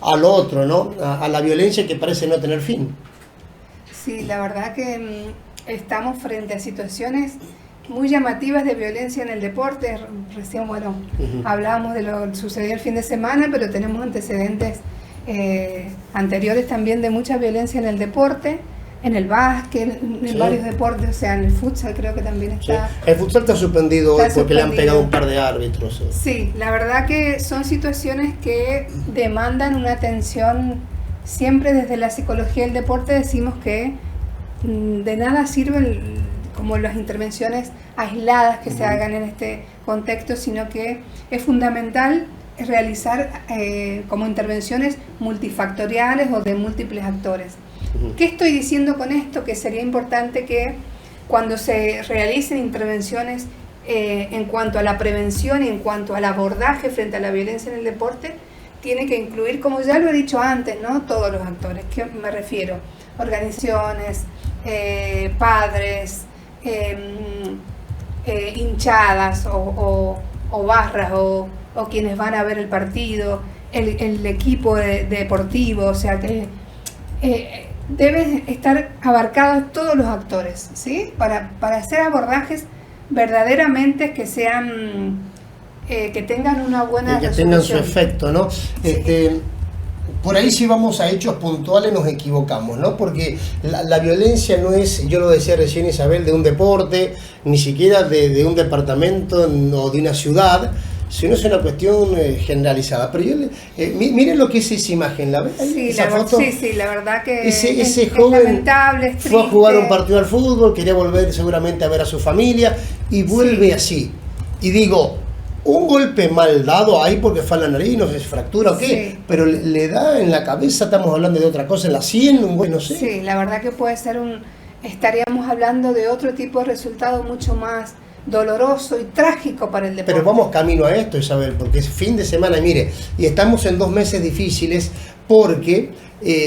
al otro, ¿no? A la violencia que parece no tener fin. Sí, la verdad que estamos frente a situaciones muy llamativas de violencia en el deporte. Recién, bueno, hablábamos de lo que sucedió el fin de semana, pero tenemos antecedentes anteriores también de mucha violencia en el deporte, en el básquet, en varios deportes, o sea, en el futsal creo que también está... Sí. El futsal está suspendido hoy porque le han pegado un par de árbitros. Sí, la verdad que son situaciones que demandan una atención. Siempre desde la psicología del deporte decimos que de nada sirven como las intervenciones aisladas que se hagan en este contexto, sino que es fundamental realizar como intervenciones multifactoriales o de múltiples actores. ¿Qué estoy diciendo con esto? Que sería importante que cuando se realicen intervenciones en cuanto a la prevención y en cuanto al abordaje frente a la violencia en el deporte, tiene que incluir, como ya lo he dicho antes, ¿no? Todos los actores. ¿Qué me refiero? Organizaciones, padres, hinchadas o barras o quienes van a ver el partido, el equipo deportivo, o sea que deben estar abarcados todos los actores, ¿sí? Para hacer abordajes verdaderamente que sean que tengan una buena que tengan su efecto, ¿no? Sí. Por ahí si vamos a hechos puntuales nos equivocamos, ¿no? Porque la violencia no es, yo lo decía recién Isabel, de un deporte, ni siquiera de un departamento o de una ciudad, sino es una cuestión generalizada. Pero yo miren lo que es esa imagen, ¿la ven? Sí, sí, la verdad que ese joven es lamentable, es fue a jugar un partido al fútbol, quería volver seguramente a ver a su familia y vuelve así. Y digo, un golpe mal dado ahí porque fue a la nariz, no sé, fractura o qué, pero le da en la cabeza, estamos hablando de otra cosa, en la sien, no sé. Sí, la verdad que puede ser estaríamos hablando de otro tipo de resultado mucho más doloroso y trágico para el deporte. Pero vamos camino a esto, Isabel, porque es fin de semana, mire, y estamos en 2 meses difíciles porque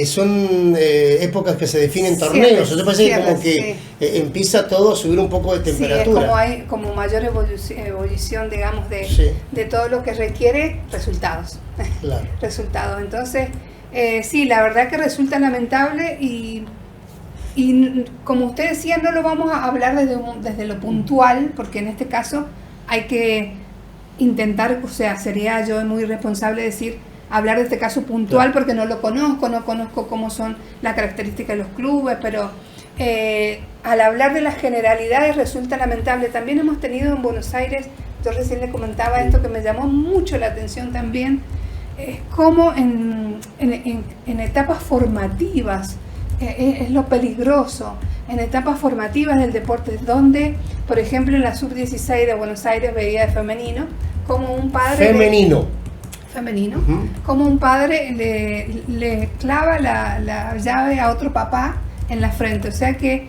son épocas que se definen torneos, entonces parece como que empieza todo a subir un poco de temperatura. Sí, hay como mayor ebullición, digamos, de todo lo que requiere resultados. Claro. Resultados. Entonces, sí, la verdad que resulta lamentable y como usted decía, no lo vamos a hablar desde lo puntual, porque en este caso hay que intentar, o sea, sería yo muy irresponsable hablar de este caso puntual, porque no lo conozco, no conozco cómo son las características de los clubes, pero al hablar de las generalidades resulta lamentable. También hemos tenido en Buenos Aires, yo recién le comentaba esto que me llamó mucho la atención también, cómo en etapas formativas, es lo peligroso, en etapas formativas del deporte, donde, por ejemplo, en la sub-16 de Buenos Aires veía de femenino, como un padre... Femenino, como un padre le clava la llave a otro papá en la frente. O sea que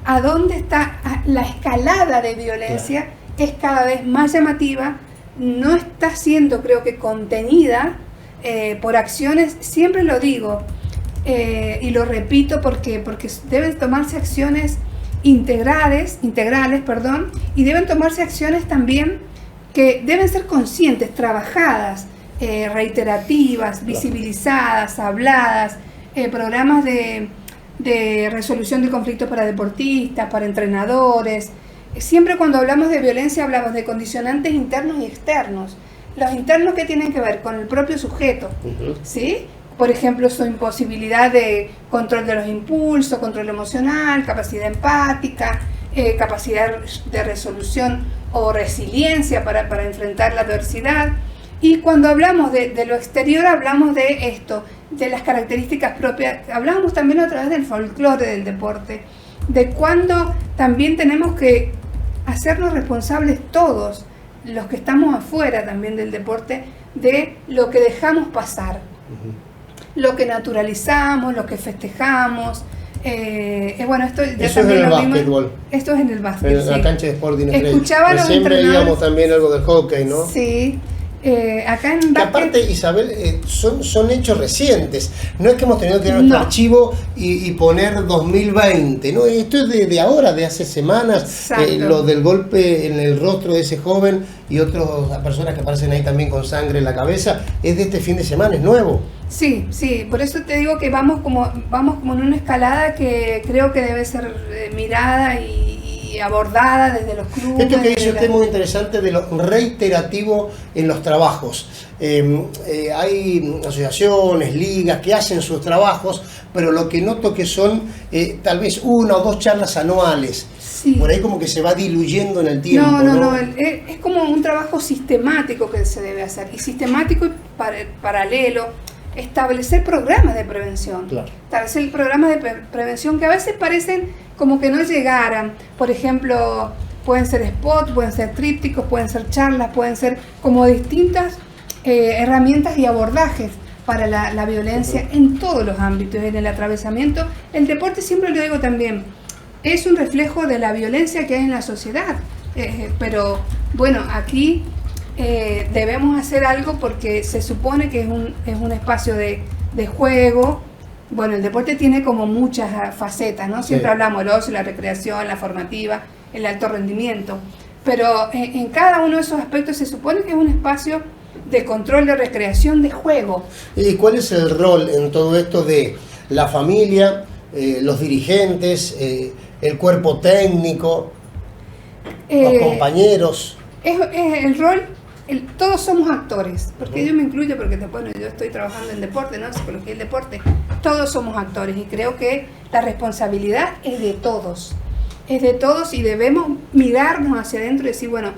a dónde está la escalada de violencia es cada vez más llamativa, no está siendo, creo que, contenida por acciones, siempre lo digo, y lo repito porque deben tomarse acciones integrales, y deben tomarse acciones también que deben ser conscientes, trabajadas, reiterativas, visibilizadas, habladas, programas de resolución de conflictos para deportistas, para entrenadores. Siempre cuando hablamos de violencia hablamos de condicionantes internos y externos. Los internos que tienen que ver con el propio sujeto, ¿sí? Por ejemplo, su imposibilidad de control de los impulsos, control emocional, capacidad empática, capacidad de resolución o resiliencia para enfrentar la adversidad. Y cuando hablamos de lo exterior, hablamos de esto, de las características propias. Hablamos también a través del folclore del deporte, de cuando también tenemos que hacernos responsables todos, los que estamos afuera también del deporte, de lo que dejamos pasar, lo que naturalizamos, lo que festejamos. Bueno, esto ya eso también es en el básquetbol. Esto es en el básquet. En la cancha de Sporting. Escuchaba los siempre entrenadores. Digamos también algo del hockey, ¿no? Sí. acá en Que básquet, aparte, Isabel, son hechos recientes. No es que hemos tenido que ir a nuestro archivo y poner 2020, ¿no? Esto es de ahora, de hace semanas. Lo del golpe en el rostro de ese joven y otras personas que aparecen ahí también con sangre en la cabeza, es de este fin de semana, es nuevo. Sí, por eso te digo que vamos como en una escalada que creo que debe ser mirada y abordada desde los clubes. Esto que dice usted es muy interesante de lo reiterativo en los trabajos. Hay asociaciones, ligas que hacen sus trabajos, pero lo que noto que son tal vez 1 o 2 charlas anuales. Sí. Por ahí como que se va diluyendo en el tiempo. No, es como un trabajo sistemático que se debe hacer, y sistemático y paralelo. Establecer programas de prevención. Claro. Establecer programas de prevención que a veces parecen como que no llegaran. Por ejemplo, pueden ser spots, pueden ser trípticos, pueden ser charlas, pueden ser como distintas herramientas y abordajes para la violencia en todos los ámbitos, en el atravesamiento. El deporte, siempre lo digo también, es un reflejo de la violencia que hay en la sociedad. Pero bueno, aquí debemos hacer algo porque se supone que es un espacio de juego. Bueno, el deporte tiene como muchas facetas, ¿no? Siempre hablamos del ocio, la recreación, la formativa, el alto rendimiento. Pero en cada uno de esos aspectos se supone que es un espacio de control, de recreación, de juego. ¿Y cuál es el rol en todo esto de la familia, los dirigentes, el cuerpo técnico, los compañeros? Es el rol... todos somos actores, porque yo me incluyo, porque yo estoy trabajando en deporte, ¿no? Psicología del deporte. Todos somos actores y creo que la responsabilidad es de todos y debemos mirarnos hacia adentro y decir, bueno,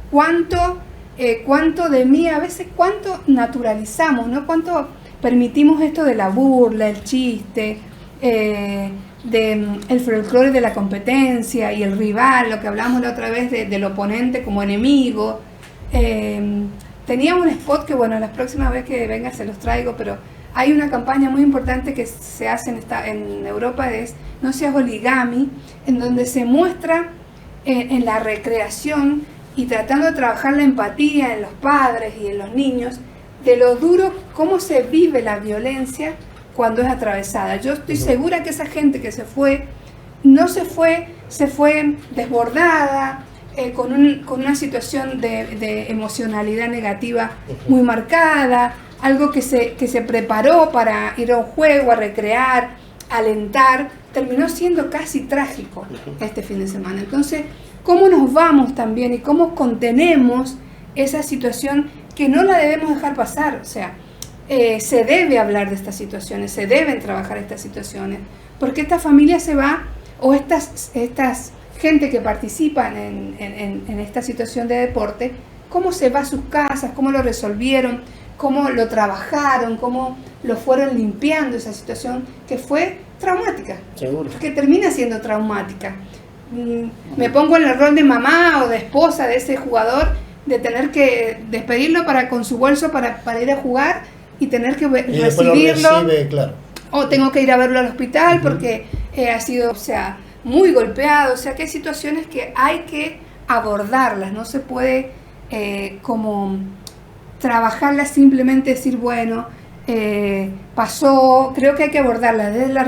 cuánto de mí, a veces cuánto naturalizamos, ¿no? Cuánto permitimos esto de la burla, el chiste, el folclore de la competencia y el rival, lo que hablamos la otra vez del oponente como enemigo. Tenía un spot que, bueno, la próxima vez que venga se los traigo, pero hay una campaña muy importante que se hace en Europa, es No seas origami, en donde se muestra en la recreación y tratando de trabajar la empatía en los padres y en los niños, de lo duro, cómo se vive la violencia cuando es atravesada. Yo estoy segura que esa gente que se fue desbordada, con una situación de emocionalidad negativa muy marcada, algo que se preparó para ir a un juego, a recrear, a alentar, terminó siendo casi trágico este fin de semana. Entonces, ¿cómo nos vamos también y cómo contenemos esa situación que no la debemos dejar pasar? O sea, se debe hablar de estas situaciones, se deben trabajar estas situaciones, porque esta familia se va, o estas gente que participa en esta situación de deporte, cómo se va a sus casas, cómo lo resolvieron, cómo lo trabajaron, cómo lo fueron limpiando esa situación que fue traumática. Seguro. Que termina siendo traumática. Me pongo en el rol de mamá o de esposa de ese jugador, de tener que despedirlo con su bolso para ir a jugar y tener que recibirlo. Claro. O tengo que ir a verlo al hospital porque ha sido, muy golpeado. O sea, que hay situaciones que hay que abordarlas, no se puede como trabajarlas, simplemente decir, bueno, pasó. Creo que hay que abordarlas desde las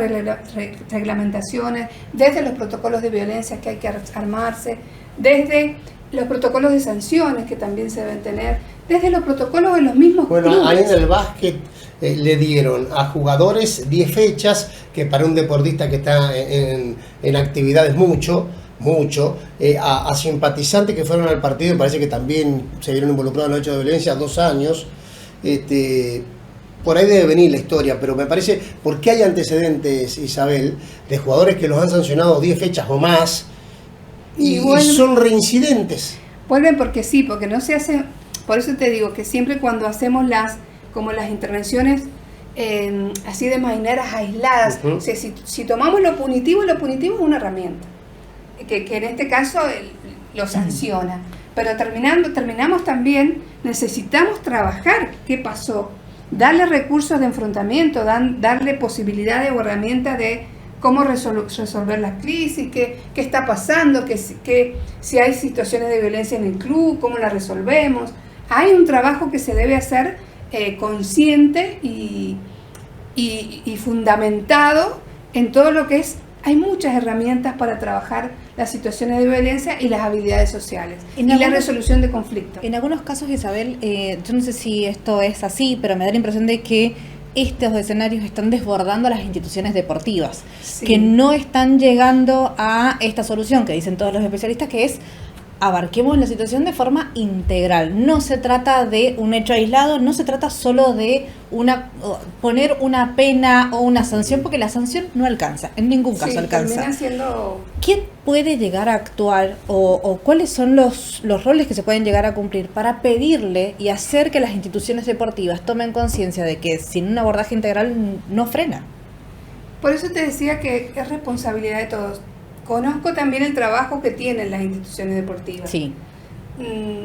reglamentaciones, desde los protocolos de violencia que hay que armarse, desde los protocolos de sanciones que también se deben tener, desde los protocolos de los mismos clubes. Ahí en el básquet le dieron a jugadores 10 fechas, que para un deportista que está en actividades mucho, a simpatizantes que fueron al partido, parece que también se vieron involucrados en hechos de violencia, 2 años. Por ahí debe venir la historia, pero me parece, porque hay antecedentes, Isabel, de jugadores que los han sancionado 10 fechas o más, y son reincidentes. Vuelven porque sí, porque no se hace. Por eso te digo que siempre cuando hacemos las intervenciones así de maneras aisladas, o sea, si tomamos lo punitivo es una herramienta que en este caso lo sanciona, pero terminamos también, necesitamos trabajar qué pasó, darle recursos de enfrentamiento, darle posibilidades o herramientas de cómo resolver las crisis, qué está pasando, que si hay situaciones de violencia en el club, cómo las resolvemos. hay un trabajo que se debe hacer consciente y fundamentado en todo lo que es. Hay muchas herramientas para trabajar las situaciones de violencia y las habilidades sociales y la resolución de conflictos. En algunos casos, Isabel, yo no sé si esto es así, pero me da la impresión de que estos escenarios están desbordando las instituciones deportivas, sí, que no están llegando a esta solución que dicen todos los especialistas, que es abarquemos la situación de forma integral. No se trata de un hecho aislado, no se trata solo de poner una pena o una sanción, porque la sanción no alcanza, en ningún caso alcanza. ¿Quién puede llegar a actuar o cuáles son los roles que se pueden llegar a cumplir para pedirle y hacer que las instituciones deportivas tomen conciencia de que sin un abordaje integral no frena? Por eso te decía que es responsabilidad de todos. Conozco también el trabajo que tienen las instituciones deportivas. Sí.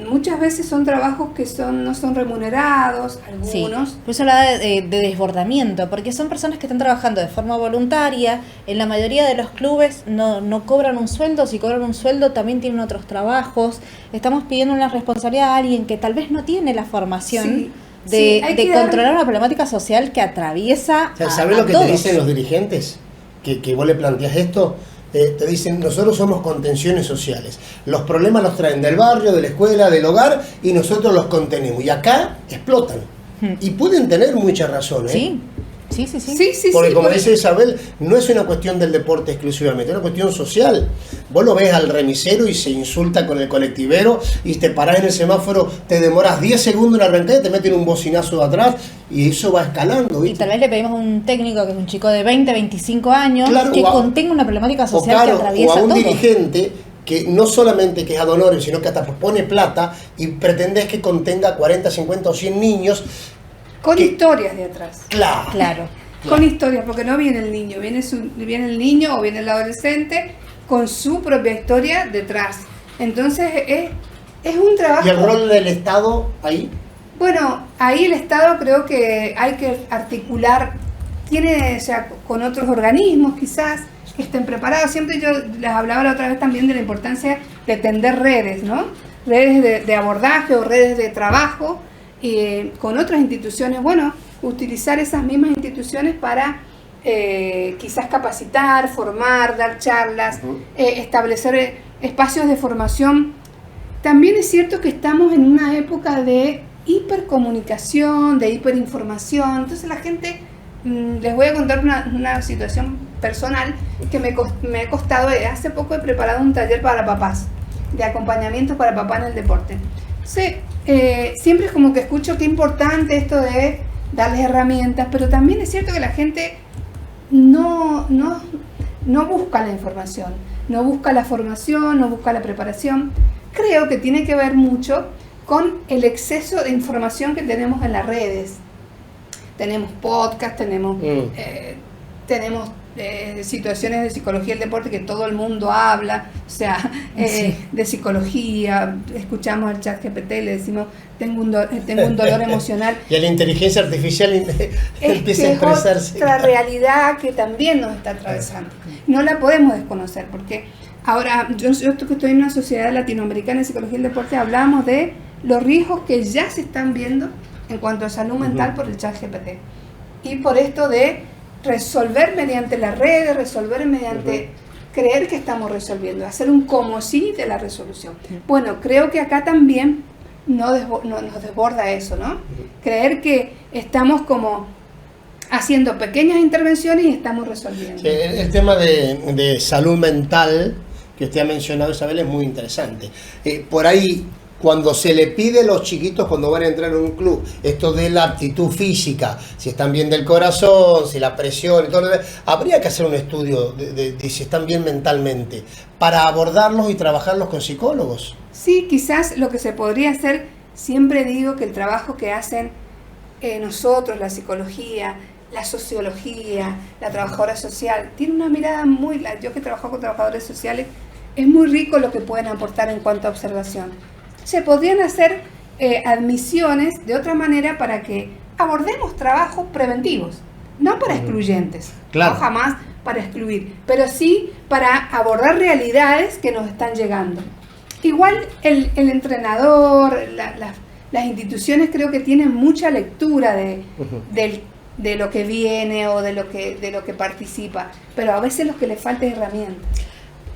Muchas veces son trabajos que no son remunerados, algunos. Sí. Por eso habla de desbordamiento, porque son personas que están trabajando de forma voluntaria. En la mayoría de los clubes no cobran un sueldo. Si cobran un sueldo también tienen otros trabajos. Estamos pidiendo una responsabilidad a alguien que tal vez no tiene la formación de controlar una problemática social que atraviesa ¿Sabes lo que te dicen los dirigentes? Que vos le planteás esto. Te dicen, nosotros somos contenciones sociales. Los problemas los traen del barrio, de la escuela, del hogar, y nosotros los contenemos. Y acá explotan. Y pueden tener mucha razón, ¿eh? Sí. Porque como dice Isabel, no es una cuestión del deporte exclusivamente, es una cuestión social. Vos lo ves al remisero y se insulta con el colectivero y te parás en el semáforo, te demoras 10 segundos en arrancar y te meten un bocinazo de atrás y eso va escalando, ¿viste? Y tal vez le pedimos a un técnico que es un chico de 20, 25 años, claro, que contenga una problemática social que atraviesa todo. O a un dirigente que no solamente que es ad honorem, sino que hasta pone plata y pretendés que contenga 40, 50 o 100 niños. Con historias de atrás. Claro. Con historias, porque no viene el niño, viene el niño o viene el adolescente con su propia historia detrás. Entonces es un trabajo. ¿Y el rol del Estado ahí? Bueno, ahí el Estado creo que hay que articular, con otros organismos quizás, que estén preparados. Siempre yo les hablaba la otra vez también de la importancia de tender redes, ¿no? Redes de abordaje o redes de trabajo con otras instituciones. Bueno, utilizar esas mismas instituciones para quizás capacitar, formar, dar charlas, establecer espacios de formación. También es cierto que estamos en una época de hipercomunicación, de hiperinformación. Entonces la gente, les voy a contar una situación personal que me ha costado. Hace poco he preparado un taller para papás, de acompañamiento para papá en el deporte. Entonces, siempre es como que escucho qué importante esto de darles herramientas, pero también es cierto que la gente no busca la información, no busca la formación, no busca la preparación. Creo que tiene que ver mucho con el exceso de información que tenemos en las redes. Tenemos podcast, tenemos situaciones de psicología del deporte que todo el mundo habla, o sea, de psicología. Escuchamos al ChatGPT, le decimos, tengo un dolor emocional. Y a la inteligencia artificial empieza a expresarse. Es otra realidad que también nos está atravesando. No la podemos desconocer, porque ahora, yo que estoy en una sociedad latinoamericana de psicología del deporte, hablamos de los riesgos que ya se están viendo en cuanto a salud mental por el ChatGPT. Y por esto de resolver mediante las redes, resolver mediante creer que estamos resolviendo, hacer un como si de la resolución. Bueno, creo que acá también nos desborda eso, ¿no? Creer que estamos como haciendo pequeñas intervenciones y estamos resolviendo. Sí, el tema de salud mental que usted ha mencionado, Isabel, es muy interesante. Por ahí, cuando se le pide a los chiquitos cuando van a entrar en un club, esto de la aptitud física, si están bien del corazón, si la presión y todo lo demás, habría que hacer un estudio de si están bien mentalmente, para abordarlos y trabajarlos con psicólogos. Sí, quizás lo que se podría hacer, siempre digo que el trabajo que hacen nosotros, la psicología, la sociología, la trabajadora social, tiene una mirada muy... Yo que trabajo con trabajadores sociales, es muy rico lo que pueden aportar en cuanto a observación. Se podrían hacer admisiones de otra manera para que abordemos trabajos preventivos, no para excluyentes, claro. No jamás para excluir, pero sí para abordar realidades que nos están llegando. Igual el entrenador, la las instituciones creo que tienen mucha lectura de lo que viene o de lo que participa, pero a veces lo que le falta es herramientas.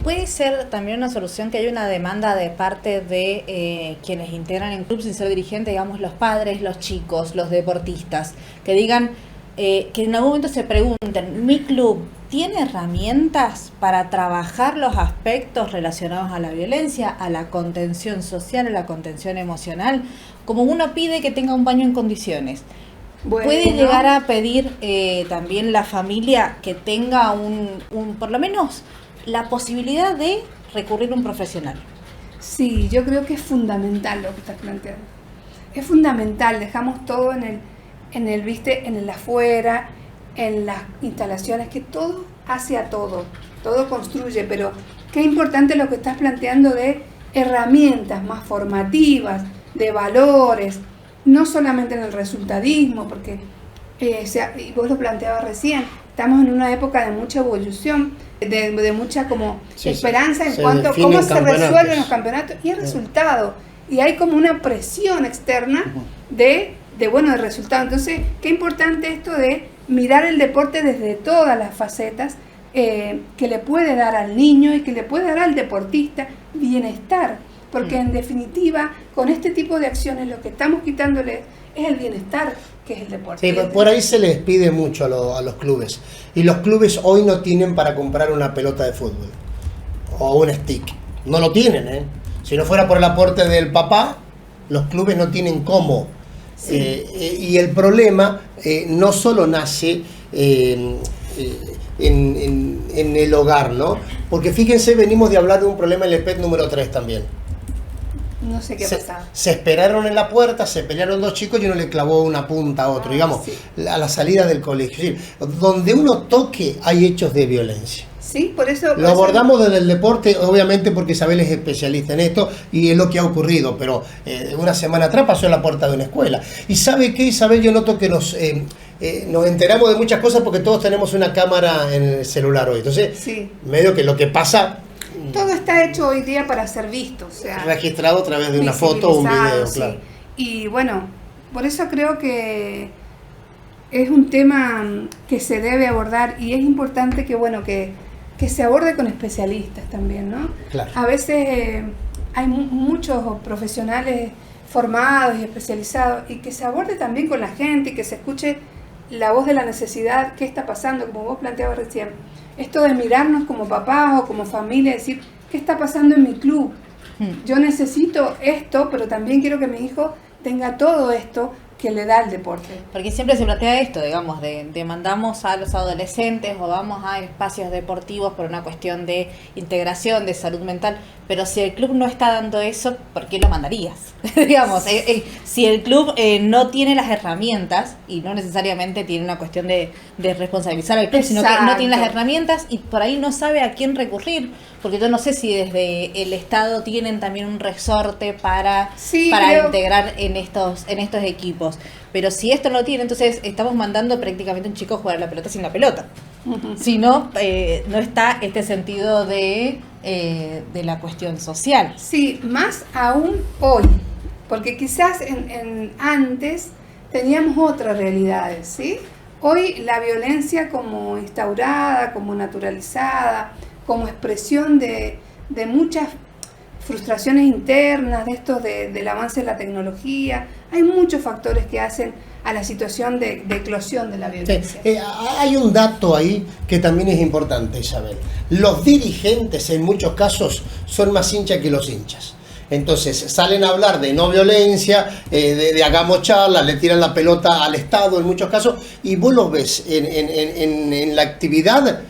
Puede ser también una solución que haya una demanda de parte de quienes integran el club sin ser dirigente, digamos los padres, los chicos, los deportistas, que digan, que en algún momento se pregunten, ¿mi club tiene herramientas para trabajar los aspectos relacionados a la violencia, a la contención social, a la contención emocional? Como uno pide que tenga un baño en condiciones. Bueno, ¿puede llegar a pedir también la familia que tenga por lo menos la posibilidad de recurrir a un profesional? Sí, yo creo que es fundamental lo que estás planteando. Es fundamental, dejamos todo en el afuera, en las instalaciones, que todo hace a todo construye, pero qué importante lo que estás planteando de herramientas más formativas, de valores, no solamente en el resultadismo, porque y vos lo planteabas recién, estamos en una época de mucha evolución, de mucha esperanza en cuanto a cómo se resuelven los campeonatos y el resultado, y hay como una presión externa de resultado. Entonces, qué importante esto de mirar el deporte desde todas las facetas que le puede dar al niño y que le puede dar al deportista bienestar, porque en definitiva, con este tipo de acciones lo que estamos quitándole es el bienestar que es el deporte. Sí, por ahí se les pide mucho a los clubes, y los clubes hoy no tienen para comprar una pelota de fútbol o un stick, no lo tienen, Si no fuera por el aporte del papá, los clubes no tienen cómo. Sí. Y el problema no solo nace en el hogar, ¿no? Porque fíjense, venimos de hablar de un problema en el PET número 3 también. No sé qué pasaba. Se esperaron en la puerta, se pelearon dos chicos y uno le clavó una punta a otro, digamos, sí, a la salida del colegio. Es decir, donde uno toque hay hechos de violencia. Sí, por eso... Lo abordamos desde el deporte, obviamente porque Isabel es especialista en esto y es lo que ha ocurrido, pero una semana atrás pasó en la puerta de una escuela. ¿Y sabe qué, Isabel? Yo noto que nos enteramos de muchas cosas porque todos tenemos una cámara en el celular hoy. Entonces, sí, medio que lo que pasa... Todo está hecho hoy día para ser visto, o sea... Registrado a través de una foto o un video, sí, claro. Y bueno, por eso creo que es un tema que se debe abordar y es importante que se aborde con especialistas también, ¿no? Claro. A veces hay muchos profesionales formados y especializados y que se aborde también con la gente y que se escuche la voz de la necesidad, qué está pasando, como vos planteabas recién. Esto de mirarnos como papás o como familia, decir, ¿qué está pasando en mi club? Yo necesito esto, pero también quiero que mi hijo tenga todo esto que le da el deporte. Porque siempre se plantea esto, digamos, de mandamos a los adolescentes o vamos a espacios deportivos por una cuestión de integración, de salud mental, pero si el club no está dando eso, ¿por qué lo mandarías? Digamos, si el club no tiene las herramientas, y no necesariamente tiene una cuestión de responsabilizar al club, sino que no tiene las herramientas y por ahí no sabe a quién recurrir, porque yo no sé si desde el Estado tienen también un resorte para integrar en estos equipos. Pero si esto no lo tiene, entonces estamos mandando prácticamente a un chico a jugar a la pelota sin la pelota. Si no, no está este sentido de la cuestión social. Sí, más aún hoy, porque quizás antes teníamos otras realidades, ¿sí? Hoy la violencia como instaurada, como naturalizada, como expresión de muchas frustraciones internas, de esto del avance de la tecnología. Hay muchos factores que hacen a la situación de eclosión de la violencia. Sí, hay un dato ahí que también es importante, Isabel. Los dirigentes en muchos casos son más hinchas que los hinchas. Entonces salen a hablar de no violencia, de hagamos charlas, le tiran la pelota al Estado en muchos casos, y vos los ves en la actividad.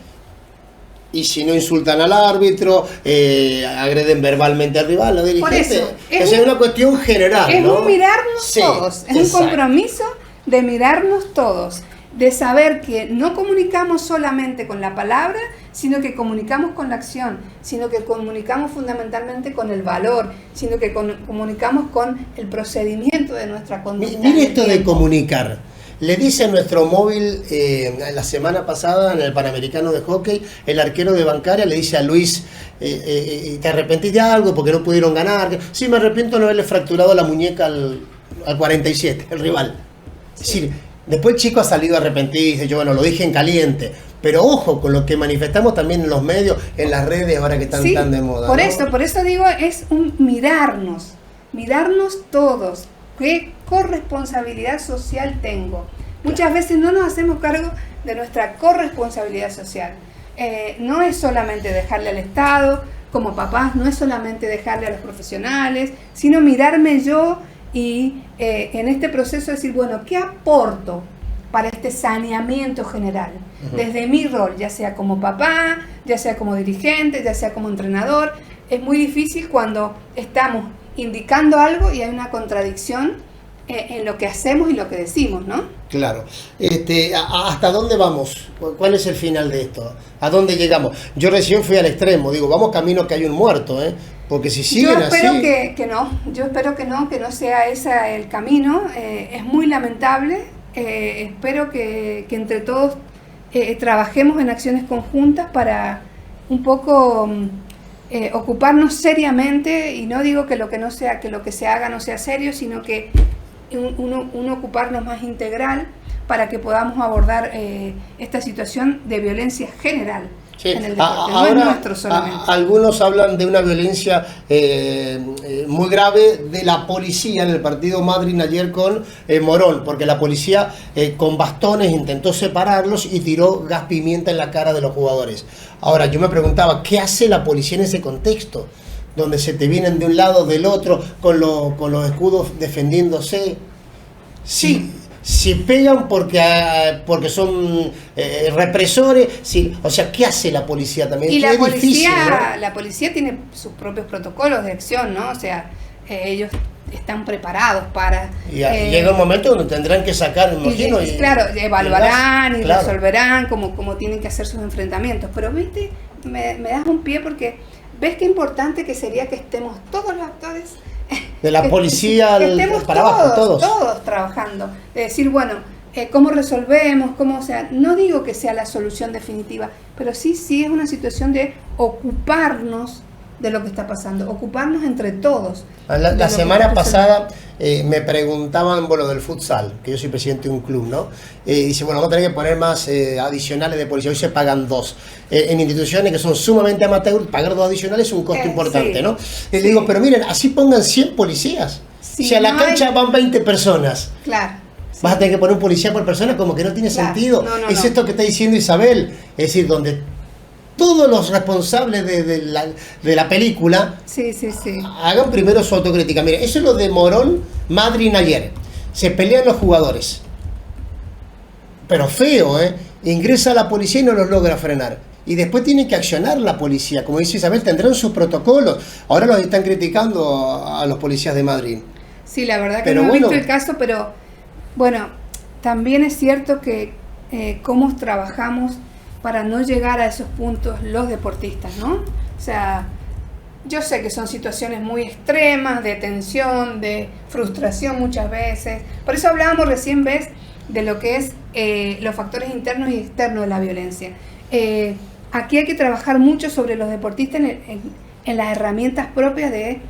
Y si no insultan al árbitro, agreden verbalmente al rival, los dirigentes. Por eso, es una cuestión general, es ¿no? un mirarnos todos, es un compromiso de mirarnos todos, de saber que no comunicamos solamente con la palabra, sino que comunicamos con la acción, sino que comunicamos fundamentalmente con el valor, sino que comunicamos con el procedimiento de nuestra conducta. Mire esto de comunicar. Le dice a nuestro móvil, la semana pasada en el Panamericano de Hockey, el arquero de Bancaria le dice a Luis, ¿te arrepentís de algo porque no pudieron ganar? Sí, me arrepiento de no haberle fracturado la muñeca al 47, el rival. Es decir, después el chico ha salido arrepentido y dice, yo bueno, lo dije en caliente. Pero ojo con lo que manifestamos también en los medios, en las redes ahora que están tan de moda. Por eso digo, es un mirarnos todos. ¿Qué corresponsabilidad social tengo? Muchas veces no nos hacemos cargo de nuestra corresponsabilidad social. No es solamente dejarle al Estado, como papás, no es solamente dejarle a los profesionales, sino mirarme yo y en este proceso decir, bueno, ¿qué aporto para este saneamiento general? Desde mi rol, ya sea como papá, ya sea como dirigente, ya sea como entrenador. Es muy difícil cuando estamos indicando algo y hay una contradicción en lo que hacemos y lo que decimos, ¿no? Claro. ¿Hasta dónde vamos? ¿Cuál es el final de esto? ¿A dónde llegamos? Yo recién fui al extremo, digo, vamos camino que hay un muerto, ¿eh? Porque si siguen así... Yo espero que no sea ese el camino. Es muy lamentable. Espero que entre todos trabajemos en acciones conjuntas para un poco ocuparnos seriamente, y no digo que lo que se haga no sea serio, sino que uno ocuparnos más integral para que podamos abordar esta situación de violencia general. Sí. En el deporte, ahora, no es nuestro solamente. Algunos hablan de una violencia muy grave de la policía en el partido Madryn ayer con Morón, porque la policía con bastones intentó separarlos y tiró gas pimienta en la cara de los jugadores. Ahora, yo me preguntaba, ¿qué hace la policía en ese contexto? Donde se te vienen de un lado, del otro, con los escudos defendiéndose. Sí. Si pegan porque son represores, sí. O sea, ¿qué hace la policía también? Y la policía, difícil, ¿no? La policía tiene sus propios protocolos de acción, ¿no? O sea, ellos están preparados para... llega un momento donde tendrán que sacar, me imagino. Claro, evaluarán y resolverán cómo tienen que hacer sus enfrentamientos. Pero, viste, me das un pie porque ves qué importante que sería que estemos todos los actores... De la policía para abajo, todos trabajando. De decir, bueno, ¿cómo resolvemos? O sea, no digo que sea la solución definitiva, pero sí es una situación de ocuparnos de lo que está pasando, ocuparnos entre todos. La semana pasada me preguntaban, bueno, del futsal, que yo soy presidente de un club, ¿no? Dice, bueno, vamos a tener que poner más adicionales de policía. Hoy se pagan 2. En instituciones que son sumamente amateur, pagar 2 adicionales es un costo importante, sí, ¿no? Le digo, pero miren, así pongan 100 policías. Sí, si a la cancha van 20 personas. Claro. Vas a tener que poner un policía por persona, como que no tiene sentido. Es esto que está diciendo Isabel, es decir, donde todos los responsables de la película hagan primero su autocrítica. Mira, eso es lo de Morón, Madryn ayer. Se pelean los jugadores. Pero feo, ¿eh? Ingresa la policía y no los logra frenar. Y después tiene que accionar la policía. Como dice Isabel, tendrán sus protocolos. Ahora los están criticando a los policías de Madryn. Sí, la verdad que no he visto el caso, pero bueno, también es cierto que cómo trabajamos para no llegar a esos puntos los deportistas, ¿no? O sea, yo sé que son situaciones muy extremas, de tensión, de frustración muchas veces. Por eso hablábamos recién, ¿ves?, de lo que es los factores internos y externos de la violencia. Aquí hay que trabajar mucho sobre los deportistas en las herramientas propias de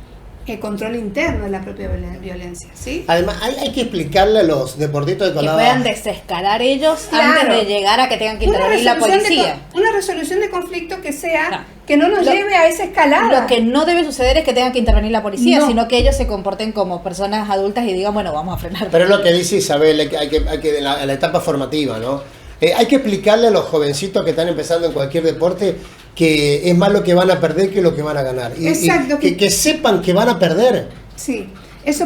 control interno de la propia violencia, ¿sí? Además, hay que explicarle a los deportistas de Colado que puedan desescalar ellos antes de llegar a que tengan que intervenir la policía. Una resolución de conflicto que sea que no nos lleve a esa escalada. Lo que no debe suceder es que tengan que intervenir la policía, sino que ellos se comporten como personas adultas y digan, bueno, vamos a frenar. Pero es lo que dice Isabel, hay que en la etapa formativa, ¿no? Hay que explicarle a los jovencitos que están empezando en cualquier deporte que es más lo que van a perder que lo que van a ganar. Exacto. Que sepan que van a perder. Sí,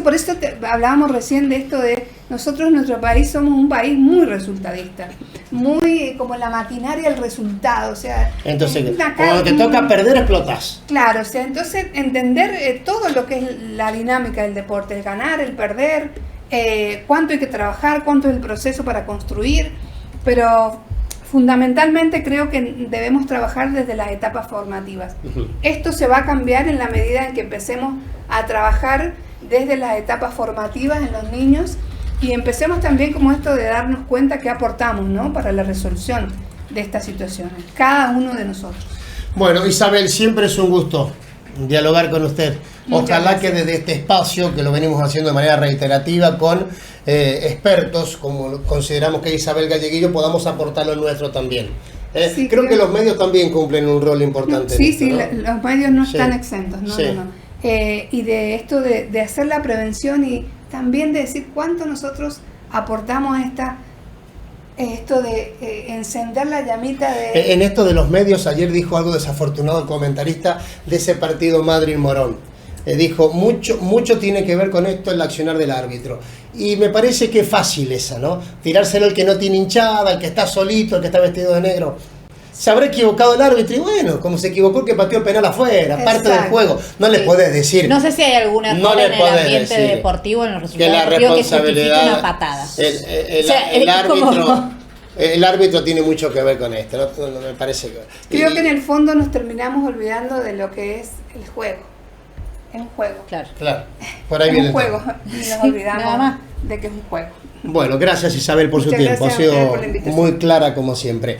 por eso hablábamos recién de esto de nosotros en nuestro país somos un país muy resultadista, muy como la maquinaria del resultado, o sea... Entonces, cuando te toca perder, explotas. Claro, o sea, entonces entender todo lo que es la dinámica del deporte, el ganar, el perder, cuánto hay que trabajar, cuánto es el proceso para construir, pero fundamentalmente creo que debemos trabajar desde las etapas formativas. Esto se va a cambiar en la medida en que empecemos a trabajar desde las etapas formativas en los niños y empecemos también como esto de darnos cuenta que aportamos, ¿no?, para la resolución de estas situaciones, cada uno de nosotros. Bueno, Isabel, siempre es un gusto. dialogar con usted. Muchas Ojalá gracias. que desde este espacio, que lo venimos haciendo de manera reiterativa con expertos, como consideramos que Isabel Galleguillo, podamos aportar lo nuestro también. Sí, creo que los medios también cumplen un rol importante. Sí, en esto, sí, ¿no? los medios no Sí. están exentos, no, Sí. no. Y de esto de hacer la prevención y también de decir cuánto nosotros aportamos a esto de encender la llamita de... En esto de los medios, ayer dijo algo desafortunado el comentarista de ese partido Madrid-Morón. Dijo, mucho tiene que ver con esto el accionar del árbitro. Y me parece que es fácil esa, ¿no? Tirárselo al que no tiene hinchada, al que está solito, al que está vestido de negro. Se habrá equivocado el árbitro y bueno, como se equivocó el que pateó penal afuera, parte del Exacto. juego. No le Sí. podés decir... No sé si hay alguna No error le en el podés ambiente decir deportivo, en los que resultados la deportivos que justifique responsabilidad... una patada. El O sea, el es como- árbitro... El árbitro tiene mucho que ver con esto, ¿no? Me parece que... Creo y- que en el fondo nos terminamos olvidando de lo que es el juego. Es un juego. Claro. Claro, por ahí Es viene un el juego. tema. Y nos Nada olvidamos más. de que es un juego. Bueno, gracias Isabel por Muchas su tiempo, ha gracias a ustedes sido por la invitación. muy clara como siempre.